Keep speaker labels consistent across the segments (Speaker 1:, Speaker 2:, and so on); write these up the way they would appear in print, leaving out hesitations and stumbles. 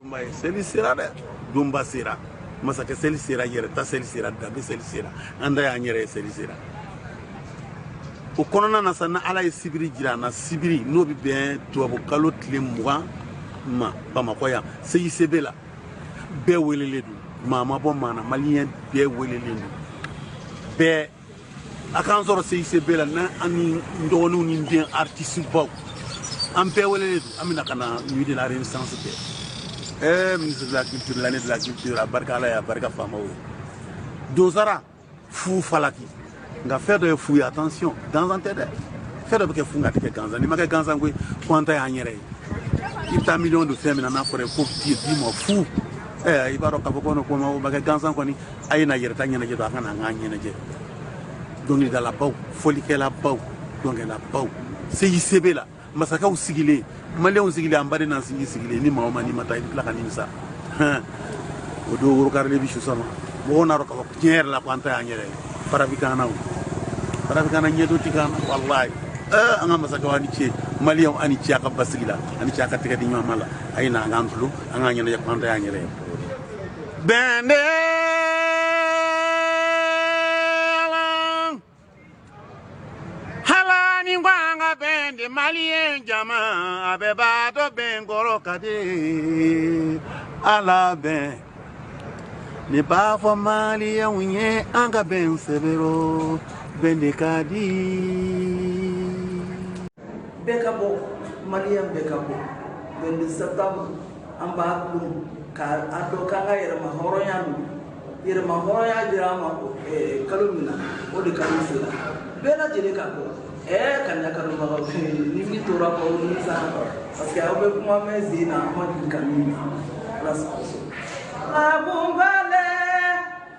Speaker 1: Seli sera de Dumba sera masake seli sera yere ta seli sera dabe seli sera anda ya nyere seli sera o konona na sana ala sibiri jira na sibiri no bi ben to abo kalo tile mwa ma Bamako ya seyi sebela be welele du mama bo mana malien be welele du be akan soro seyi sebela na ani ndonu ni bien artiste bo am be welele du amina kana nuit de la renaissance be ministre de la culture, l'année de la culture, à Barkala et à Barka Famao. Dozara, fou falaki. Nga faire de fou, attention, dans un terrain. Faire de fou, nga teke ganza. Ni maka ganza ngwe, kwanta ya nyere. Il t'a million de femmes, n'en a fait pour dire, dis-moi fou. Il va roka pokono kwa mao, maka ganza kwani, aïna yere ta nyene jeto, akana nga nyene je. Donc il a la pau, folie qu'elle a pau. Donc elle a pau. C'est ICB là. Masaka usigile Malien usigile ambare na sigile ni maoma ni mata ibla kanisa odo woro karle bishu sama bona roka ko nyer la kwanta ya nyere parabikana nyedo tikana wallahi anga masaka wani che Malien ani chia ka basigila ani chia ka tika di nyamala aina ngantulu anga nyene ya kwanta ya nyere bende de Malien jama abeba do bengoro kade ala ben ne ba fo Malien unye anga ben severo bende kadi
Speaker 2: bekabo Malien bekabo bende septembre amba dum ka ado kanga yerma horoya dirama kalumina o de kalufila bela jele kako kanya kanu ba ni mi tora ko ni sa parce que abe kuma mezina amadi kanu ras la bumbale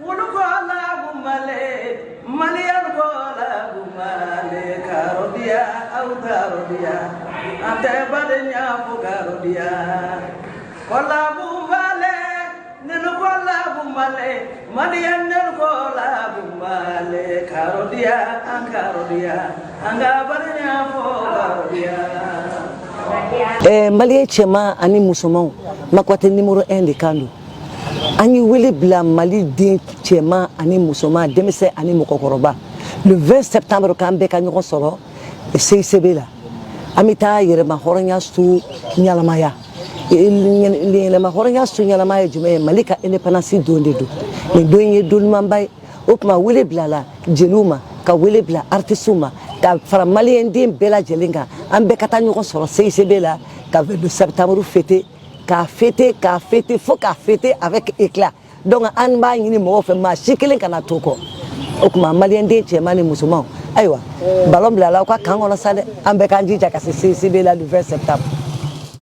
Speaker 2: wulu ko la bumbale Malien ko la bumbale karodia au tarodia ante badenya fu karodia ko la bumbale nenu ko la bumbale Malien nenu ko la bumbale karodia anga badenya fu karodia
Speaker 3: Malien chema ani musulman makwate numéro 1 de Kando ani wele bla Mali din chema ani musulman demise ani mokokoroba le 20 septembre kan be kan soro CCB la amita yere ma horonya stu nyalamaya le ma horonya stu nyalamaya jume Malika independence donde do ni donye dulman bay okma wele bla la jeluma ka wele bla artisuma ka fara Malien din bela jelinga ambe kata nyoko soro CCB la ka le septembre fêté ka fêter faut ka fêter avec éclat donc an ba yini mo fe ma shikelen kana toko okuma Malien de chemani musulman aywa balom la ka kangola sade ambe kanji jaka CCB la le 20 septembre